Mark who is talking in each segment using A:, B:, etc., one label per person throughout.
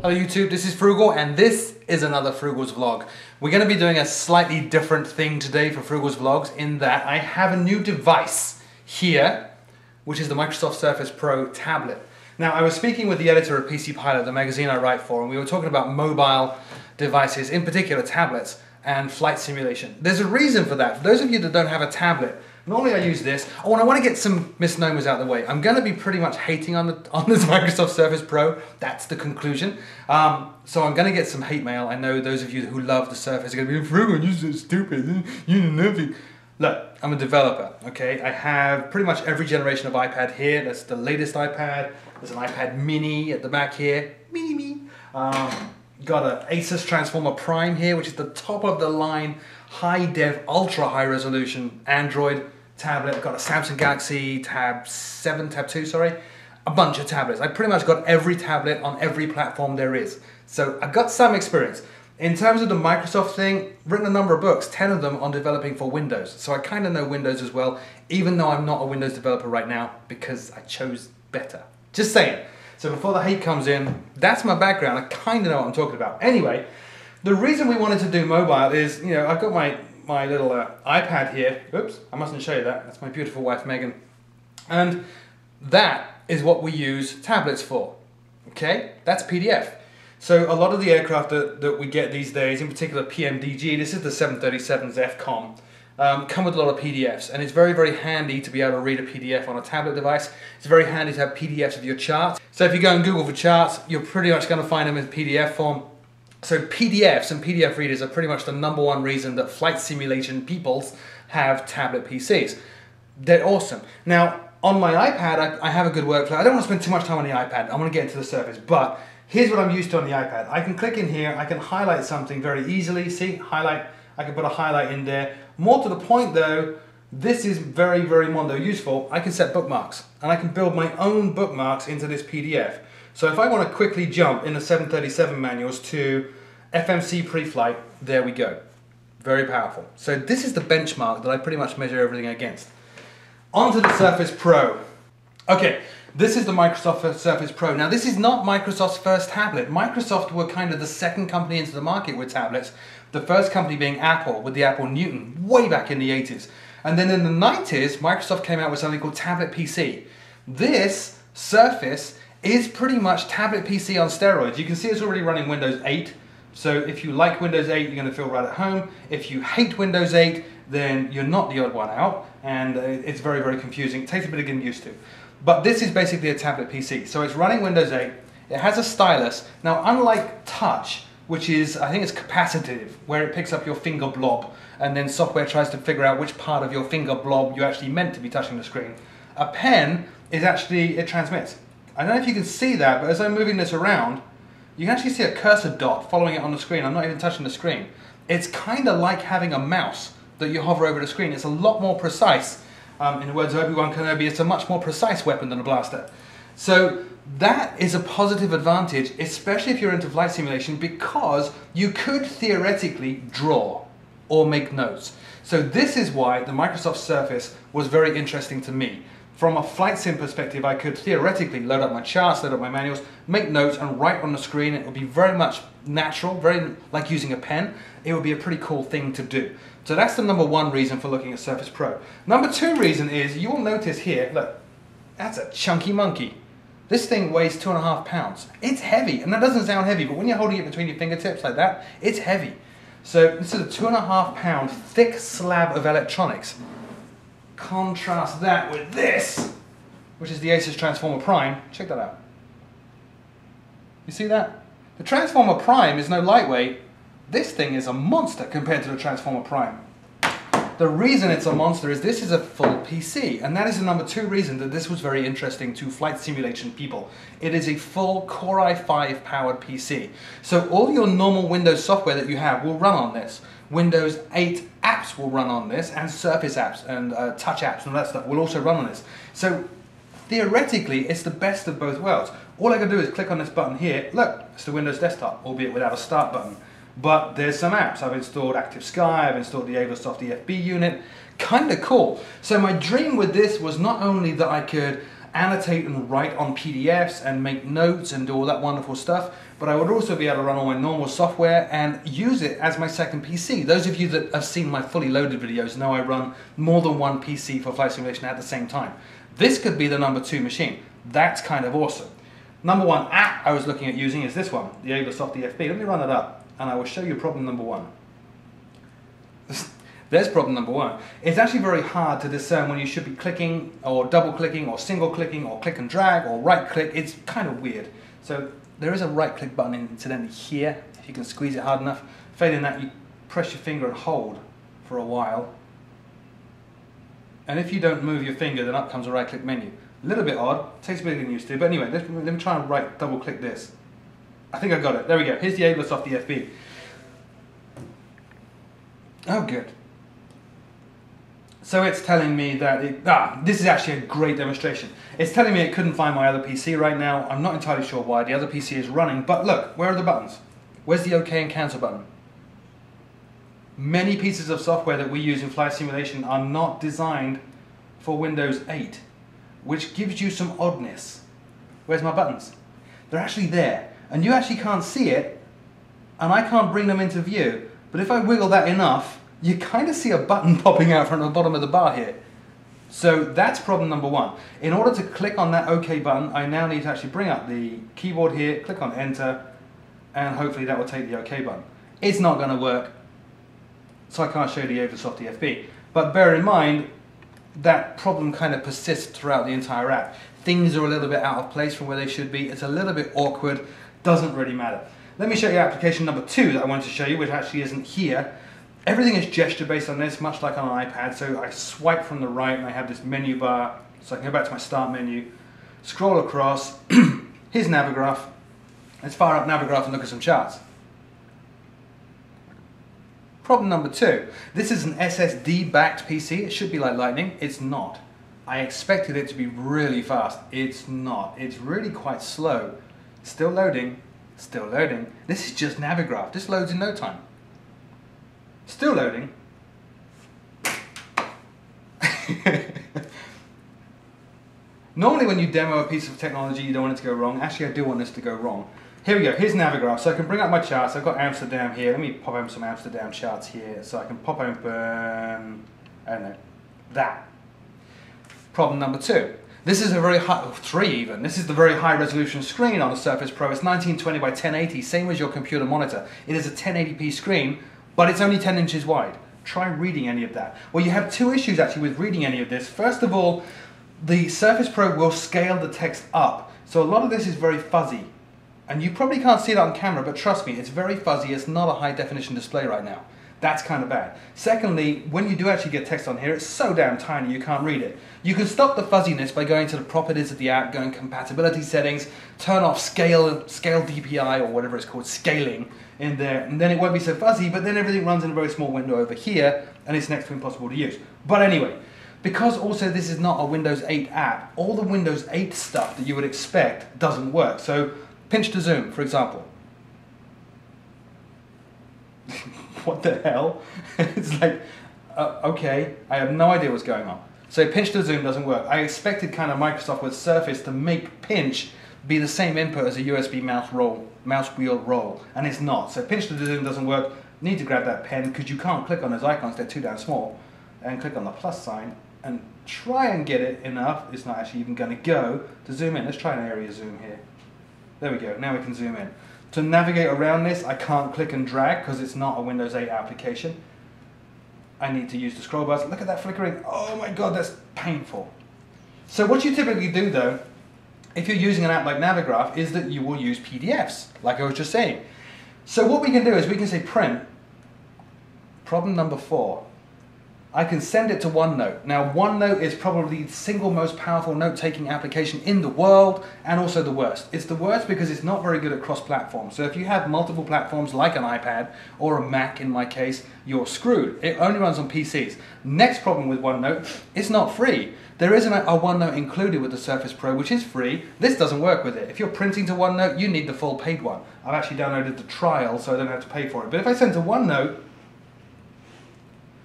A: Hello YouTube, this is Froogle and this is another Froogle's vlog. We're going to be doing a slightly different thing today for Froogle's vlogs in that I have a new device here, which is the Microsoft Surface Pro tablet. Now I was speaking with the editor of PC Pilot, the magazine I write for, and we were talking about mobile devices, in particular tablets and flight simulation. There's a reason for that. For those of you that don't have a tablet, normally I use this. Oh, and I want to get some misnomers out of the way. I'm going to be pretty much hating on this Microsoft Surface Pro. That's the conclusion. So I'm going to get some hate mail. I know those of you who love the Surface are going to be, Froogle, you're so stupid, you know nothing. Look, I'm a developer, okay? I have pretty much every generation of iPad here. That's the latest iPad. There's an iPad mini at the back here. Mini me. Got an Asus Transformer Prime here, which is the top of the line, high def, ultra high resolution Android tablet. Got a Samsung Galaxy Tab 2, sorry. A bunch of tablets. I pretty much got every tablet on every platform there is. So I've got some experience. In terms of the Microsoft thing, written a number of books, 10 of them on developing for Windows. So I kind of know Windows as well, even though I'm not a Windows developer right now because I chose better. Just saying. So before the hate comes in, that's my background. I kind of know what I'm talking about. Anyway, the reason we wanted to do mobile is, you know, I've got my little iPad here. Oops, I mustn't show you that. That's my beautiful wife, Megan. And that is what we use tablets for. Okay? That's PDF. So a lot of the aircraft that we get these days, in particular PMDG, this is the 737's FCOM, come with a lot of PDFs, and it's very, very handy to be able to read a PDF on a tablet device. It's very handy to have PDFs of your charts. So if you go and Google for charts, you're pretty much going to find them in PDF form. So PDFs and PDF readers are pretty much the #1 reason that flight simulation peoples have tablet PCs. They're awesome. Now, on my iPad, I have a good workflow. I don't want to spend too much time on the iPad. I want to get into the Surface, but here's what I'm used to on the iPad. I can click in here, I can highlight something very easily. See, highlight, I can put a highlight in there. More to the point though, this is very, very Mondo useful. I can set bookmarks, and I can build my own bookmarks into this PDF. So if I want to quickly jump in the 737 manuals to FMC pre-flight, there we go. Very powerful. So this is the benchmark that I pretty much measure everything against. Onto the Surface Pro. Okay, this is the Microsoft Surface Pro. Now this is not Microsoft's first tablet. Microsoft were kind of the second company into the market with tablets. The first company being Apple with the Apple Newton way back in the 80s. And then in the 90s, Microsoft came out with something called Tablet PC. This Surface is pretty much Tablet PC on steroids. You can see it's already running Windows 8. So if you like Windows 8, you're going to feel right at home. If you hate Windows 8, then you're not the odd one out. And it's very, very confusing. It takes a bit of getting used to. But this is basically a tablet PC. So it's running Windows 8. It has a stylus. Now, unlike touch, which is, I think it's capacitive, where it picks up your finger blob, and then software tries to figure out which part of your finger blob you actually meant to be touching the screen. A pen is actually, it transmits. I don't know if you can see that, but as I'm moving this around, you can actually see a cursor dot following it on the screen. I'm not even touching the screen. It's kind of like having a mouse that you hover over the screen. It's a lot more precise. In the words of Obi-Wan Kenobi, it's a much more precise weapon than a blaster. So that is a positive advantage, especially if you're into flight simulation, because you could theoretically draw or make notes. So this is why the Microsoft Surface was very interesting to me. From a flight sim perspective, I could theoretically load up my charts, load up my manuals, make notes and write on the screen. It would be very much natural, very like using a pen. It would be a pretty cool thing to do. So that's the #1 reason for looking at Surface Pro. #2 reason is, you will notice here, look, that's a chunky monkey. This thing weighs 2.5 pounds. It's heavy, and that doesn't sound heavy, but when you're holding it between your fingertips like that, it's heavy. So this is a 2.5 pound thick slab of electronics. Contrast that with this, which is the Asus Transformer Prime. Check that out. You see that? The Transformer Prime is no lightweight. This thing is a monster compared to the Transformer Prime. The reason it's a monster is this is a full PC, and that is the #2 reason that this was very interesting to flight simulation people. It is a full Core i5 powered PC. So all your normal Windows software that you have will run on this. Windows 8 apps will run on this, and Surface apps and touch apps and all that stuff will also run on this. So theoretically, it's the best of both worlds. All I can do is click on this button here. Look, it's the Windows desktop, albeit without a start button. But there's some apps. I've installed Active Sky, I've installed the Avasoft EFB unit. Kind of cool. So my dream with this was not only that I could annotate and write on PDFs and make notes and do all that wonderful stuff, but I would also be able to run all my normal software and use it as my second PC. Those of you that have seen my fully loaded videos know I run more than one PC for flight simulation at the same time. This could be the number 2 machine. That's kind of awesome. Number 1 app I was looking at using is this one, the Ablesoft DFB. Let me run it up and I will show you problem number 1. There's problem number 1. It's actually very hard to discern when you should be clicking or double clicking or single clicking or click and drag or right click. It's kind of weird. So there is a right click button incidentally here, if you can squeeze it hard enough. Failing that, you press your finger and hold for a while. And if you don't move your finger, then up comes a right click menu. A little bit odd, takes a bit of getting used to, but anyway, let me try and double click this. I think I got it. There we go. Here's the Ablesoft DFB. Oh, good. So it's telling me that this is actually a great demonstration. It's telling me it couldn't find my other PC right now. I'm not entirely sure why. The other PC is running, but look, where are the buttons? Where's the OK and cancel button? Many pieces of software that we use in flight simulation are not designed for Windows 8, which gives you some oddness. Where's my buttons? They're actually there, and you actually can't see it, and I can't bring them into view, but if I wiggle that enough, you kind of see a button popping out from the bottom of the bar here. So that's problem number 1. In order to click on that OK button, I now need to actually bring up the keyboard here, click on Enter, and hopefully that will take the OK button. It's not going to work, so I can't show you the Ablesoft DFB. But bear in mind, that problem kind of persists throughout the entire app. Things are a little bit out of place from where they should be. It's a little bit awkward, doesn't really matter. Let me show you application number 2 that I wanted to show you, which actually isn't here. Everything is gesture based on this, much like on an iPad. So I swipe from the right and I have this menu bar, so I can go back to my start menu, scroll across, here's Navigraph. Let's fire up Navigraph and look at some charts. Problem number 2. This is an SSD backed PC. It should be like lightning. It's not. I expected it to be really fast. It's not. It's really quite slow. Still loading. Still loading. This is just Navigraph. This loads in no time. Still loading. Normally when you demo a piece of technology you don't want it to go wrong. Actually I do want this to go wrong. Here we go, here's Navigraph. So I can bring up my charts. I've got Amsterdam here. Let me pop open some Amsterdam charts here. So I can pop open, I don't know, that. Problem number 2. This is a very high, 3 even. This is the very high resolution screen on the Surface Pro. It's 1920 by 1080, same as your computer monitor. It is a 1080p screen, but it's only 10 inches wide. Try reading any of that. Well, you have 2 issues actually with reading any of this. First of all, the Surface Pro will scale the text up. So a lot of this is very fuzzy. And you probably can't see it on camera, but trust me, it's very fuzzy. It's not a high definition display right now. That's kind of bad. Secondly, when you do actually get text on here, it's so damn tiny you can't read it. You can stop the fuzziness by going to the properties of the app, going compatibility settings, turn off scale DPI or whatever it's called, scaling in there, and then it won't be so fuzzy, but then everything runs in a very small window over here, and it's next to impossible to use. But anyway, because also this is not a Windows 8 app, all the Windows 8 stuff that you would expect doesn't work. So pinch to zoom, for example. What the hell? It's like, okay, I have no idea what's going on. So pinch to zoom doesn't work. I expected kind of Microsoft with Surface to make pinch be the same input as a USB mouse wheel roll, and it's not. So pinch to zoom doesn't work. Need to grab that pen because you can't click on those icons, they're too damn small, and click on the plus sign and try and get it enough. It's not actually even going to go to zoom in. Let's try an area zoom here. There we go, now we can zoom in. To navigate around this, I can't click and drag because it's not a Windows 8 application. I need to use the scroll bars. Look at that flickering. Oh my god, that's painful. So what you typically do though, if you're using an app like Navigraph, is that you will use PDFs, like I was just saying. So what we can do is we can say print, problem number 4. I can send it to OneNote. Now OneNote is probably the single most powerful note-taking application in the world, and also the worst. It's the worst because it's not very good at cross-platform. So if you have multiple platforms like an iPad or a Mac in my case, you're screwed. It only runs on PCs. Next problem with OneNote, it's not free. There isn't a OneNote included with the Surface Pro, which is free. This doesn't work with it. If you're printing to OneNote, you need the full paid one. I've actually downloaded the trial so I don't have to pay for it. But if I send to OneNote,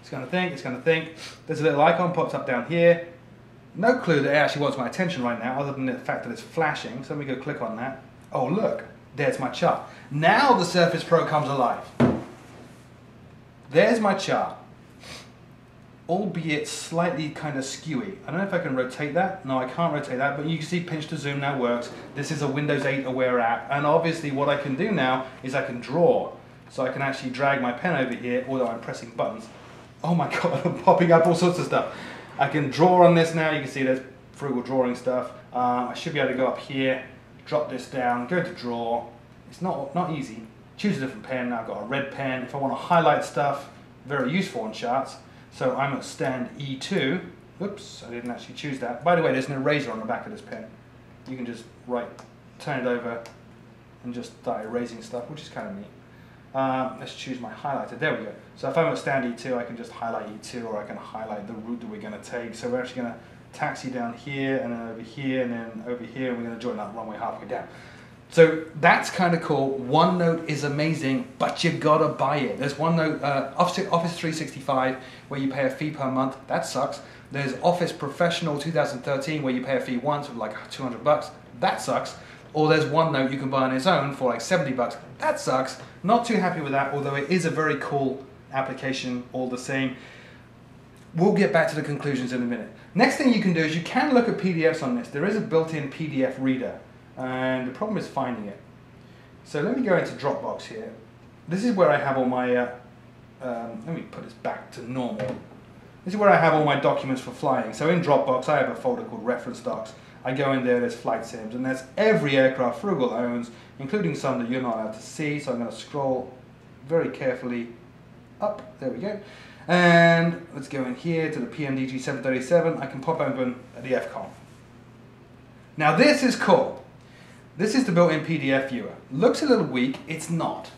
A: it's going to think, it's going to think. There's a little icon pops up down here. No clue that it actually wants my attention right now, other than the fact that it's flashing. So let me go click on that. Oh look, there's my chart. Now the Surface Pro comes alive. There's my chart, albeit slightly kind of skewy. I don't know if I can rotate that. No, I can't rotate that, but you can see pinch to zoom now works. This is a Windows 8 aware app, and obviously what I can do now is I can draw. So I can actually drag my pen over here, although I'm pressing buttons. Oh my god, I'm popping up all sorts of stuff. I can draw on this now. You can see there's Froogle drawing stuff. I should be able to go up here, drop this down, go to draw. It's not easy. Choose a different pen. I've got a red pen. If I want to highlight stuff, very useful on charts. So I'm at stand E2. Oops, I didn't actually choose that. By the way, there's an eraser on the back of this pen. You can just turn it over and just start erasing stuff, which is kind of neat. Let's choose my highlighter. There we go. So if I'm at stand E2, I can just highlight E2, or I can highlight the route that we're going to take. So we're actually going to taxi down here, and then over here, and then over here, and we're going to join that runway halfway down. So that's kind of cool. OneNote is amazing, but you gotta buy it. There's OneNote, Office 365, where you pay a fee per month. That sucks. There's Office Professional 2013, where you pay a fee once with like 200 bucks. That sucks. Or there's OneNote you can buy on its own for like 70 bucks. That sucks. Not too happy with that, although it is a very cool application all the same. We'll get back to the conclusions in a minute. Next thing you can do is you can look at PDFs on this. There is a built-in PDF reader, and the problem is finding it. So let me go into Dropbox here. This is where I have all my, let me put this back to normal. This is where I have all my documents for flying. So in Dropbox, I have a folder called Reference Docs. I go in there, there's flight sims, and there's every aircraft Froogle owns, including some that you're not allowed to see. So I'm going to scroll very carefully up. There we go. And let's go in here to the PMDG 737. I can pop open the FCOM. Now this is cool. This is the built-in PDF viewer. Looks a little weak, it's not.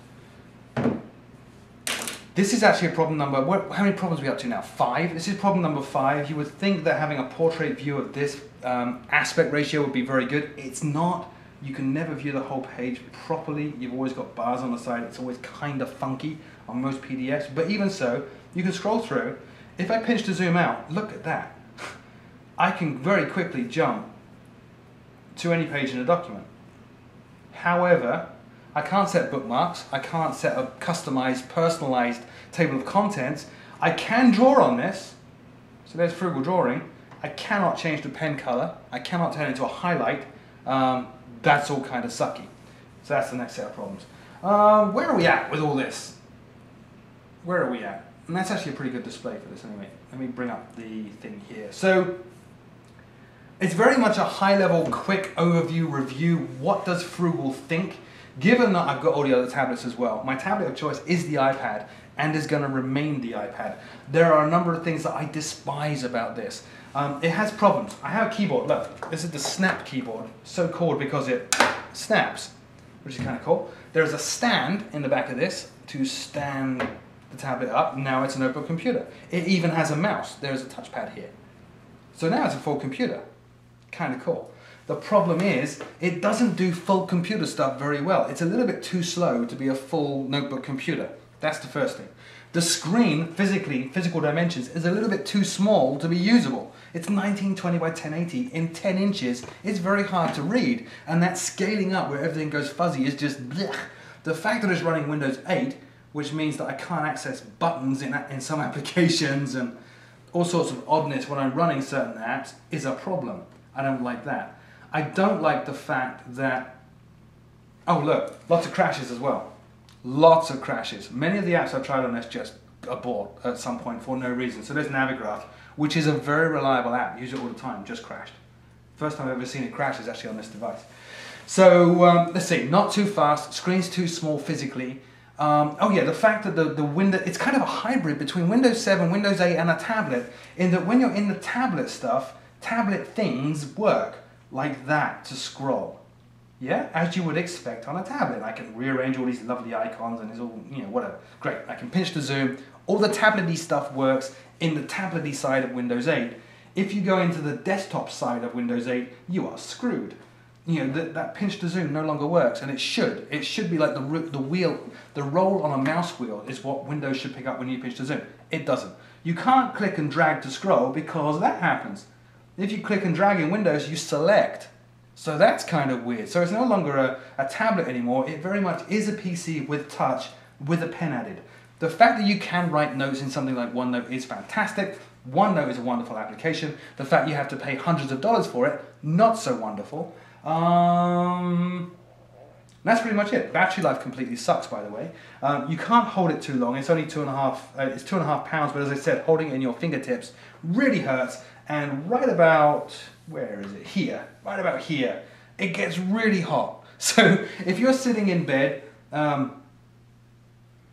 A: This is actually a problem number, how many problems are we up to now? 5? This is problem number 5. You would think that having a portrait view of this aspect ratio would be very good. It's not. You can never view the whole page properly. You've always got bars on the side. It's always kind of funky on most PDFs. But even so, you can scroll through. If I pinch to zoom out, look at that. I can very quickly jump to any page in a document. However, I can't set bookmarks. I can't set a customized, personalized table of contents. I can draw on this. So there's Froogle drawing. I cannot change the pen color. I cannot turn it into a highlight. That's all kind of sucky. So that's the next set of problems. Where are we at with all this? Where are we at? And that's actually a pretty good display for this anyway. Let me bring up the thing here. So it's very much a high-level, quick overview review. What does Froogle think? Given that I've got all the other tablets as well, my tablet of choice is the iPad and is going to remain the iPad. There are a number of things that I despise about this. It has problems. I have a keyboard. Look, this is the Snap keyboard. So called because it snaps, which is kind of cool. There's a stand in the back of this to stand the tablet up. Now it's a notebook computer. It even has a mouse. There's a touchpad here. So now it's a full computer. Kind of cool. The problem is, it doesn't do full computer stuff very well. It's a little bit too slow to be a full notebook computer. That's the first thing. The screen, physical dimensions, is a little bit too small to be usable. It's 1920 by 1080 in 10 inches. It's very hard to read. And that scaling up where everything goes fuzzy is just blech. The fact that it's running Windows 8, which means that I can't access buttons in some applications and all sorts of oddness when I'm running certain apps, is a problem. I don't like that. I don't like the fact that, oh look, lots of crashes as well. Lots of crashes. Many of the apps I've tried on this just abort at some point for no reason. So there's Navigraph, which is a very reliable app. Use it all the time, just crashed. First time I've ever seen it crash is actually on this device. So let's see, not too fast, screen's too small physically. Oh yeah, the fact that the window, it's kind of a hybrid between Windows 7, Windows 8 and a tablet, in that when you're in the tablet stuff, tablet things work like that to scroll. Yeah, as you would expect on a tablet. I can rearrange all these lovely icons and it's all, you know, whatever. Great, I can pinch to zoom. All the tablet-y stuff works in the tablet-y side of Windows 8. If you go into the desktop side of Windows 8, you are screwed. You know, that pinch to zoom no longer works, and it should. It should be like the wheel, the roll on a mouse wheel is what Windows should pick up when you pinch to zoom. It doesn't. You can't click and drag to scroll because that happens. If you click and drag in Windows, you select. So that's kind of weird. So it's no longer a tablet anymore. It very much is a PC with touch, with a pen added. The fact that you can write notes in something like OneNote is fantastic. OneNote is a wonderful application. The fact you have to pay hundreds of dollars for it, not so wonderful. That's pretty much it. Battery life completely sucks, by the way. You can't hold it too long. It's only 2.5. It's 2.5 pounds. But as I said, holding it in your fingertips really hurts. And right about, where is it? Here. Right about here, it gets really hot. So if you're sitting in bed, I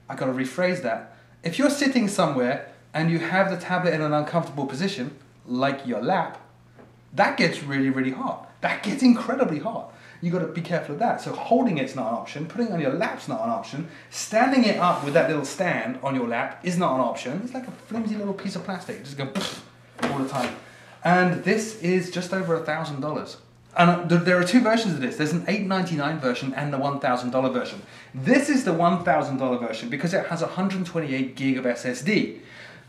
A: got to rephrase that. If you're sitting somewhere and you have the tablet in an uncomfortable position, like your lap, that gets really, really hot. That gets incredibly hot. You got to be careful of that. So holding it's not an option. Putting it on your lap's not an option. Standing it up with that little stand on your lap is not an option. It's like a flimsy little piece of plastic. Just go all the time. And this is just over $1,000. And there are two versions of this. There's an $899 version and the $1,000 version. This is the $1,000 version because it has 128 gig of SSD.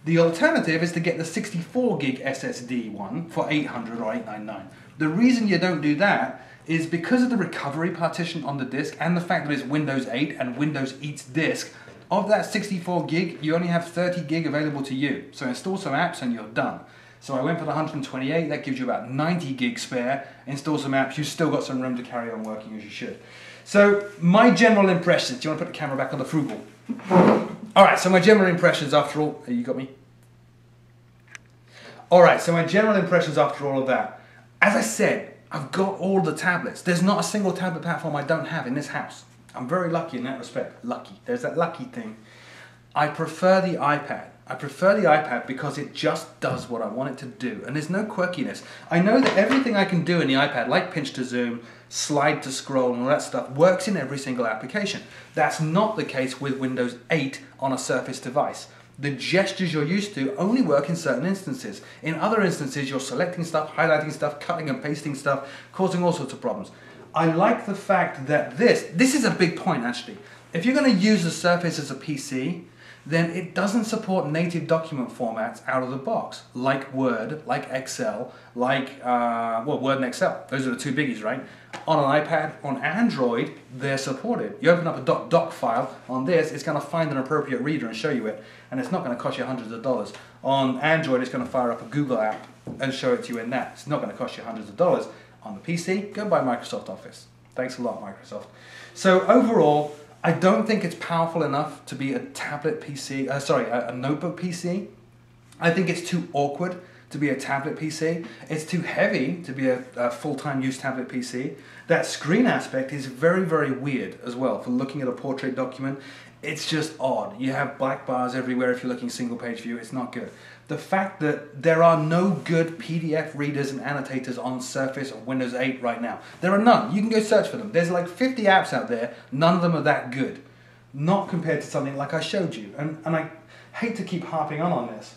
A: The alternative is to get the 64 gig SSD one for $800 or $899. The reason you don't do that is because of the recovery partition on the disk and the fact that it's Windows 8 and Windows eats disk. Of that 64 gig, you only have 30 gig available to you. So install some apps and you're done. So I went for the 128, that gives you about 90 gig spare. Install some apps, you've still got some room to carry on working as you should. So my general impressions, do you want to put the camera back on the Froogle? Alright, so my general impressions after all, you got me? Alright, so my general impressions after all of that. As I said, I've got all the tablets. There's not a single tablet platform I don't have in this house. I'm very lucky in that respect. Lucky. There's that lucky thing. I prefer the iPad. I prefer the iPad because it just does what I want it to do. And there's no quirkiness. I know that everything I can do in the iPad, like pinch to zoom, slide to scroll, and all that stuff, works in every single application. That's not the case with Windows 8 on a Surface device. The gestures you're used to only work in certain instances. In other instances, you're selecting stuff, highlighting stuff, cutting and pasting stuff, causing all sorts of problems. I like the fact that this is a big point actually. If you're going to use the Surface as a PC, then it doesn't support native document formats out of the box, like Word, like Excel, like, well, Word and Excel. Those are the two biggies, right? On an iPad, on Android, they're supported. You open up a .doc file on this, it's going to find an appropriate reader and show you it, and it's not going to cost you hundreds of dollars. On Android, it's going to fire up a Google app and show it to you in that. It's not going to cost you hundreds of dollars. On the PC, go buy Microsoft Office. Thanks a lot, Microsoft. So overall, I don't think it's powerful enough to be a tablet PC, a notebook PC. I think it's too awkward to be a tablet PC. It's too heavy to be a full-time use tablet PC. That screen aspect is very, very weird as well for looking at a portrait document. It's just odd. You have black bars everywhere if you're looking single page view. It's not good. The fact that there are no good PDF readers and annotators on Surface or Windows 8 right now. There are none. You can go search for them. There's like 50 apps out there. None of them are that good. Not compared to something like I showed you. And I hate to keep harping on this,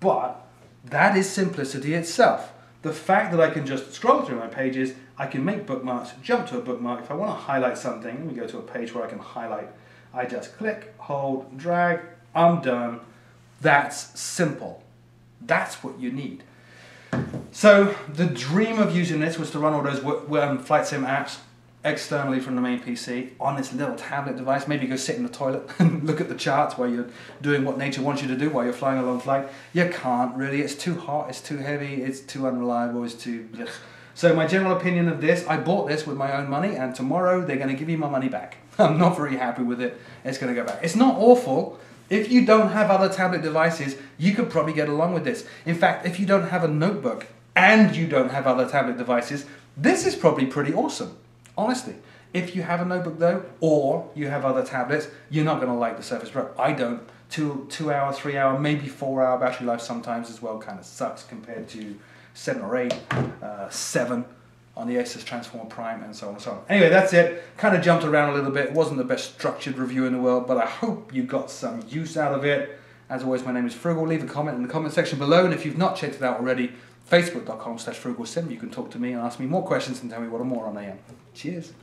A: but that is simplicity itself. The fact that I can just scroll through my pages, I can make bookmarks, jump to a bookmark. If I want to highlight something, let me go to a page where I can highlight. I just click, hold, drag, I'm done. That's simple. That's what you need. So the dream of using this was to run all those flight sim apps externally from the main PC on this little tablet device. Maybe go sit in the toilet and look at the charts while you're doing what nature wants you to do while you're flying a long flight. You can't really. It's too hot, it's too heavy, it's too unreliable, it's too... Ugh. So my general opinion of this, I bought this with my own money and tomorrow they're going to give me my money back. I'm not very happy with it. It's going to go back. It's not awful. If you don't have other tablet devices, you could probably get along with this. In fact, if you don't have a notebook and you don't have other tablet devices, this is probably pretty awesome. Honestly. If you have a notebook though, or you have other tablets, you're not going to like the Surface Pro. I don't. 2 hour, 3 hour, maybe 4 hour battery life sometimes as well kind of sucks compared to 7 or 8, 7 on the Asus Transformer Prime and so on and so on. Anyway, that's it. Kind of jumped around a little bit. It wasn't the best structured review in the world, but I hope you got some use out of it. As always, my name is Froogle. Leave a comment in the comment section below, and if you've not checked it out already, facebook.com/FroogleSim. You can talk to me and ask me more questions and tell me what a moron I am. Cheers.